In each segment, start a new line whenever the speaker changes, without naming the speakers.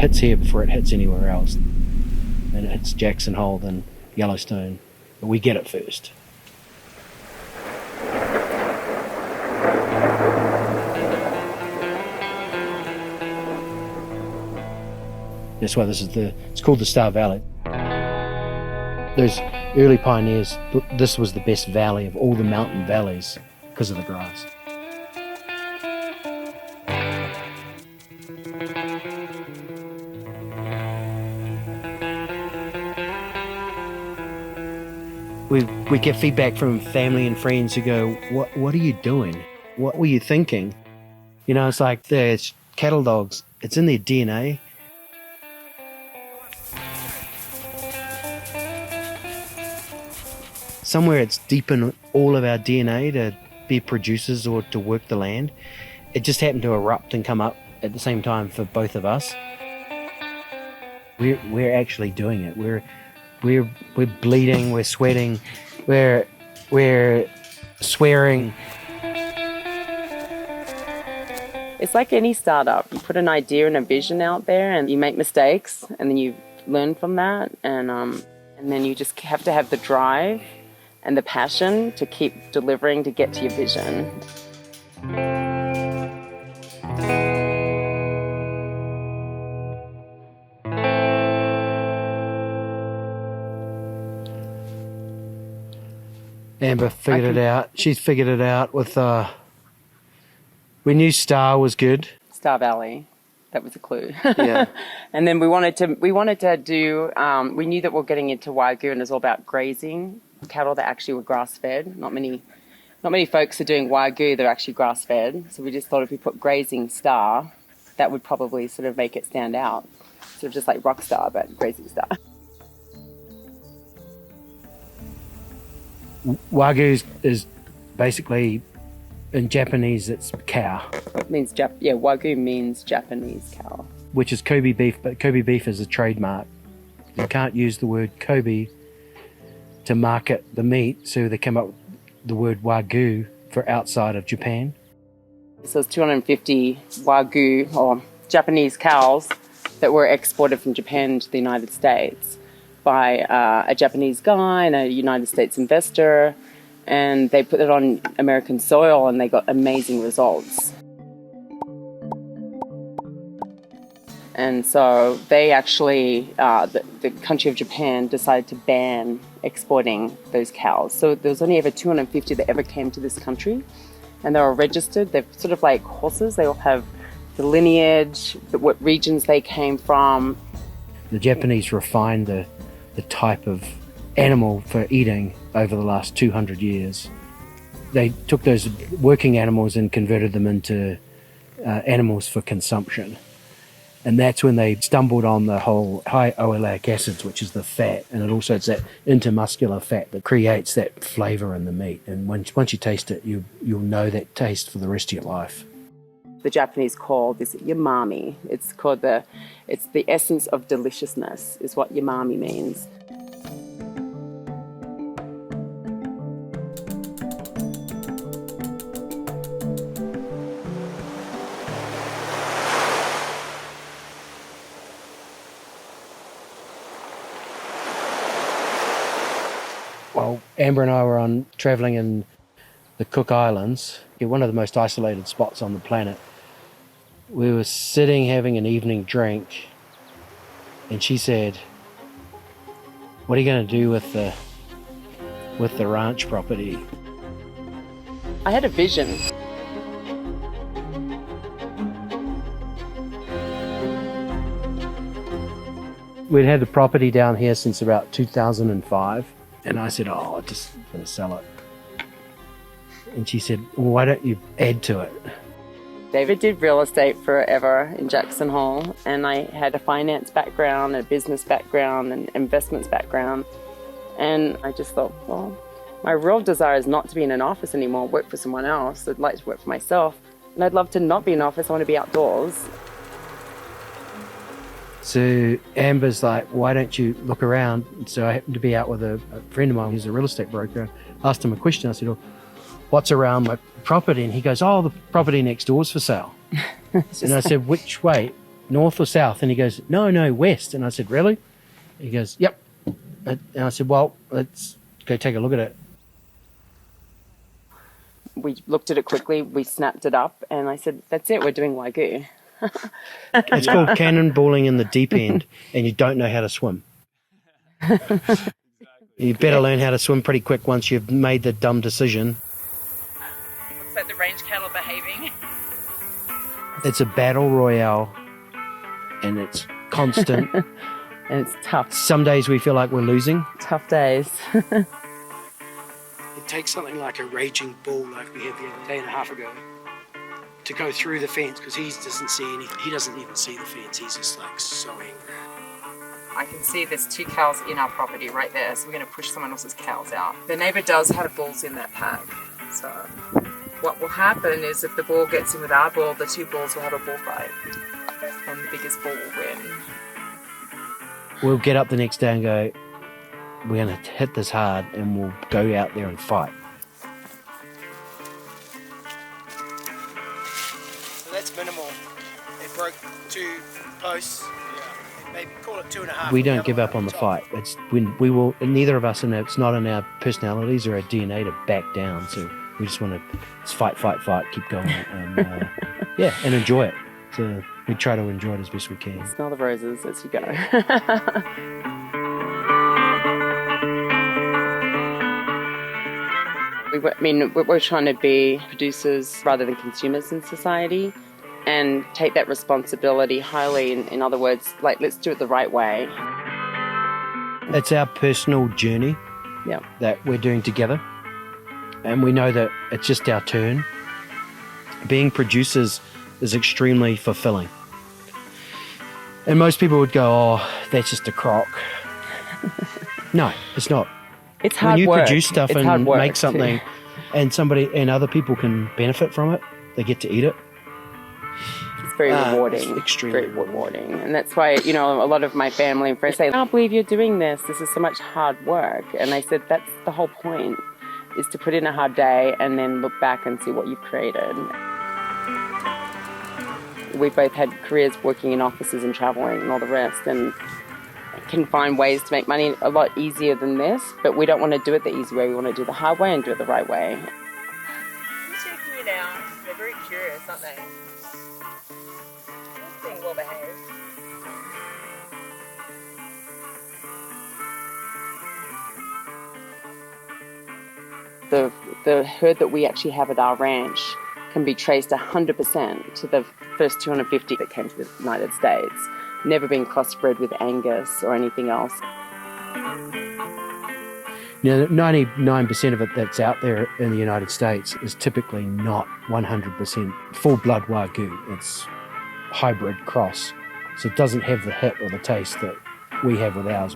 hits here before it hits anywhere else. And it hits Jackson Hole, then Yellowstone. But we get it first. That's why it's called the Star Valley. Those early pioneers, this was the best valley of all the mountain valleys because of the grass. We get feedback from family and friends who go, what are you doing? What were you thinking? You know, it's like there's cattle dogs. It's in their DNA. Somewhere it's deep in all of our DNA to be producers or to work the land. It just happened to erupt and come up at the same time for both of us. We're actually doing it. We're bleeding, we're sweating, we're swearing.
It's like any startup. You put an idea and a vision out there and you make mistakes and then you learn from that and then you just have to have the drive and the passion to keep delivering to get to your vision.
Amber figured it out. She's figured it out with, we knew Star was good.
Star Valley. That was a clue.
Yeah.
And then we wanted to do, we knew that we're getting into Wagyu and it's all about grazing cattle that actually were grass-fed. Not many folks are doing Wagyu, they're actually grass-fed. So we just thought if we put Grazing Star, that would probably sort of make it stand out. Sort of just like Rockstar, but Grazing Star.
Wagyu is basically, in Japanese, it's cow.
It means Wagyu means Japanese cow.
Which is Kobe beef, but Kobe beef is a trademark. You can't use the word Kobe to market the meat, so they came up with the word Wagyu for outside of Japan.
So it's 250 Wagyu, or Japanese cows, that were exported from Japan to the United States by a Japanese guy and a United States investor, and they put it on American soil and they got amazing results. And so they actually, the country of Japan decided to ban exporting those cows. So there was only ever 250 that ever came to this country, and they were registered. They're sort of like horses. They all have the lineage, what regions they came from.
The Japanese refined the type of animal for eating over the last 200 years. They took those working animals and converted them into animals for consumption. And that's when they stumbled on the whole high oleic acids, which is the fat. And it's that intermuscular fat that creates that flavor in the meat. And once you taste it, you'll know that taste for the rest of your life.
The Japanese call this umami. It's the essence of deliciousness is what umami means.
Well, Amber and I were traveling in the Cook Islands, one of the most isolated spots on the planet. We were sitting having an evening drink, and she said, "What are you going to do with the ranch property?"
I had a vision.
We'd had the property down here since about 2005. And I said, I'm just going to sell it. And she said, well, why don't you add to it?
David did real estate forever in Jackson Hole, and I had a finance background, a business background, and investments background. And I just thought, well, my real desire is not to be in an office anymore, work for someone else. I'd like to work for myself. And I'd love to not be in an office, I want to be outdoors.
So Amber's like, why don't you look around? And so I happened to be out with a friend of mine who's a real estate broker. I asked him a question. I said, well, what's around my property? And he goes, the property next door is for sale. And I said, which way? north or south? And he goes, no, west. And I said, really? He goes, yep. And I said, well, let's go take a look at it.
We looked at it quickly, we snapped it up, and I said, that's it, we're doing Wagyu.
It's called cannonballing in the deep end, and you don't know how to swim. You better learn how to swim pretty quick once you've made the dumb decision.
Looks like the range cattle behaving.
It's a battle royale, and it's constant.
And it's tough.
Some days we feel like we're losing.
Tough days.
It takes something like a raging bull like we had the other day and a half ago to go through the fence, because he doesn't see anything. He doesn't even see the fence. He's just like so angry.
I can see there's 2 cows in our property right there, so we're going to push someone else's cows out. The neighbour does have bulls in that pack, so what will happen is if the bull gets in with our bull, the 2 bulls will have a bullfight, and the biggest bull will win.
We'll get up the next day and go, we're going to hit this hard, and we'll go out there and fight.
So that's minimal. It broke 2 posts. Yeah. Maybe call it 2.5.
We don't give up on the fight. It's when we will. Neither of us, and it's not in our personalities or our DNA to back down. So we just want to fight, keep going, and and enjoy it. So we try to enjoy it as best we can.
Smell the roses as you go. We're trying to be producers rather than consumers in society, and take that responsibility highly. In other words, like, let's do it the right way.
It's our personal journey that we're doing together, and we know that it's just our turn. Being producers is extremely fulfilling. And most people would go, oh, that's just a crock. No, it's not.
It's hard
when you
work.
produce stuff
it's
and make something and other people can benefit from it, they get to eat it.
It's very rewarding.
It's extremely
very rewarding. And that's why, a lot of my family and friends say, I can't believe you're doing this. This is so much hard work. And I said, that's the whole point, is to put in a hard day and then look back and see what you've created. We've both had careers working in offices and traveling and all the rest, and can find ways to make money a lot easier than this, but we don't want to do it the easy way. We want to do it the hard way and do it the right way. Who's checking you now? They're very curious, aren't they? Being well behaved. The herd that we actually have at our ranch can be traced 100% to the first 250 that came to the United States. Never been crossbred with Angus or anything else.
Now, 99% of it that's out there in the United States is typically not 100% full-blood Wagyu. It's hybrid cross. So it doesn't have the hit or the taste that we have with ours.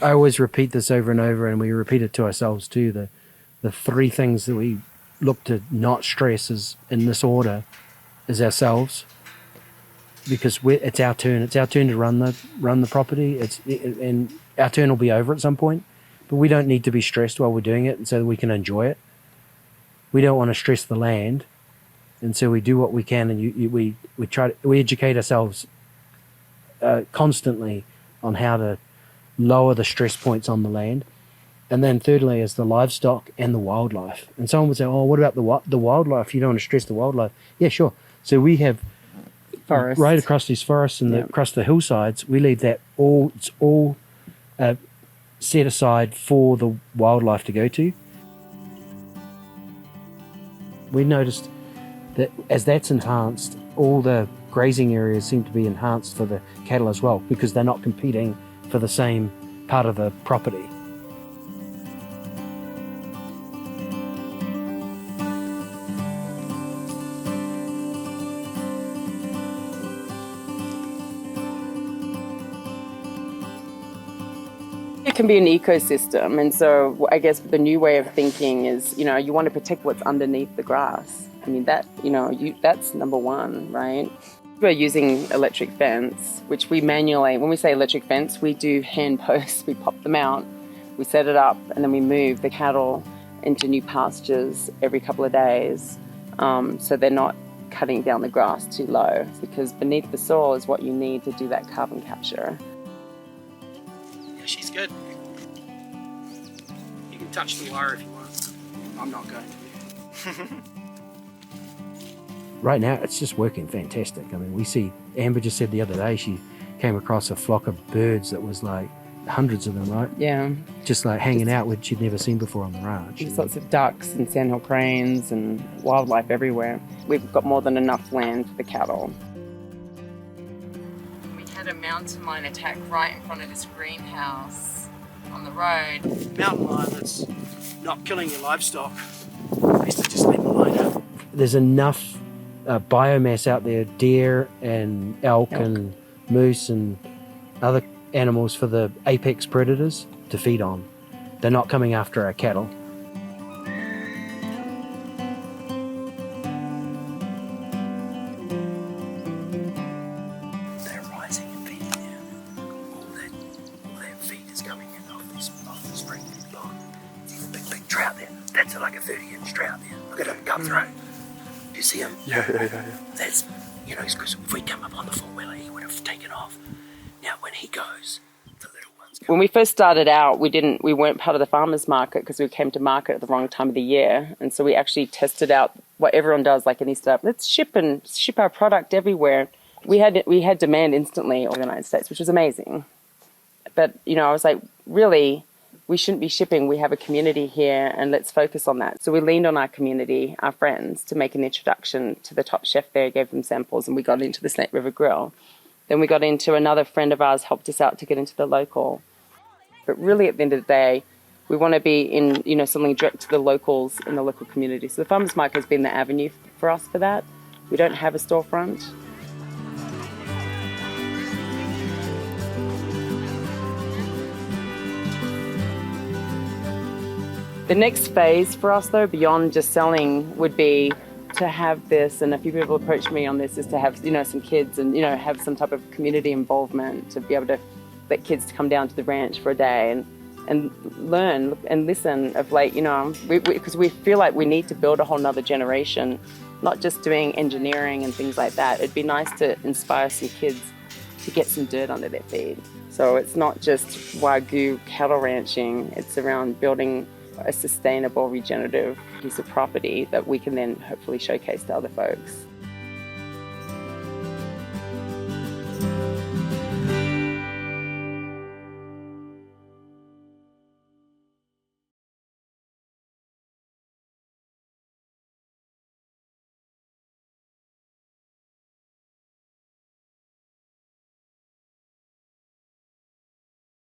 I always repeat this over and over, and we repeat it to ourselves too. The 3 things that we look to not stress is in this order is ourselves, because it's our turn. It's our turn to run the property. And our turn will be over at some point, but we don't need to be stressed while we're doing it, and so that we can enjoy it. We don't want to stress the land, and so we do what we can, and we educate ourselves constantly on how to lower the stress points on the land. And then thirdly is the livestock and the wildlife. And someone would say, oh, what about the wildlife? You don't want to stress the wildlife. Yeah, sure. So we have forests right across these forests and across the hillsides. We leave that it's all set aside for the wildlife to go to. We noticed that as that's enhanced, all the grazing areas seem to be enhanced for the cattle as well, because they're not competing for the same part of the property.
can be an ecosystem. And so I guess the new way of thinking is, you want to protect what's underneath the grass. I mean, that's number one, right? We're using electric fence, which we manually, when we say electric fence, we do hand posts. We pop them out, we set it up, and then we move the cattle into new pastures every couple of days. So they're not cutting down the grass too low, because beneath the soil is what you need to do that carbon capture.
Yeah, she's good. You can touch the wire if you want. I'm not going to.
Right now, it's just working fantastic. I mean, we see, Amber just said the other day, she came across a flock of birds that was like hundreds of them, right?
Yeah.
Just like hanging out, which she'd never seen before on the ranch.
There's lots of ducks and sandhill cranes and wildlife everywhere. We've got more than enough land for the cattle. We had a mountain lion attack right in front of this greenhouse on the road.
Mountain lion that's not killing your livestock. Best to just leave them alone.
There's enough biomass out there, deer and elk and moose and other animals for the apex predators to feed on. They're not coming after our cattle.
They're rising and feeding now. All that feed is coming in off this spring pond. See the big trout there? That's like a 30-inch trout there. Look at him come through. Do you see him?
Yeah.
That's, because if we come up on the four-wheeler, he would have taken off. Now, when he goes, the little ones go.
When we first started out, we weren't part of the farmers market because we came to market at the wrong time of the year. And so we actually tested out what everyone does, like any startup. Let's ship our product everywhere. We had demand instantly in the United States, which was amazing. But, I was like, really, we shouldn't be shipping. We have a community here, and let's focus on that. So we leaned on our community, our friends, to make an introduction to the top chef there, gave them samples, and we got into the Snake River Grill. Then we got into another friend of ours, helped us out to get into the local. But really, at the end of the day, we want to be in, something direct to the locals in the local community. So the farmers market has been the avenue for us for that. We don't have a storefront. The next phase for us, though, beyond just selling, would be to have this, and a few people approached me on this, is to have, some kids and, have some type of community involvement, to be able to let kids come down to the ranch for a day and learn and listen of because we feel like we need to build a whole nother generation, not just doing engineering and things like that. It'd be nice to inspire some kids to get some dirt under their feet. So it's not just Wagyu cattle ranching, it's around building a sustainable, regenerative piece of property that we can then hopefully showcase to other folks.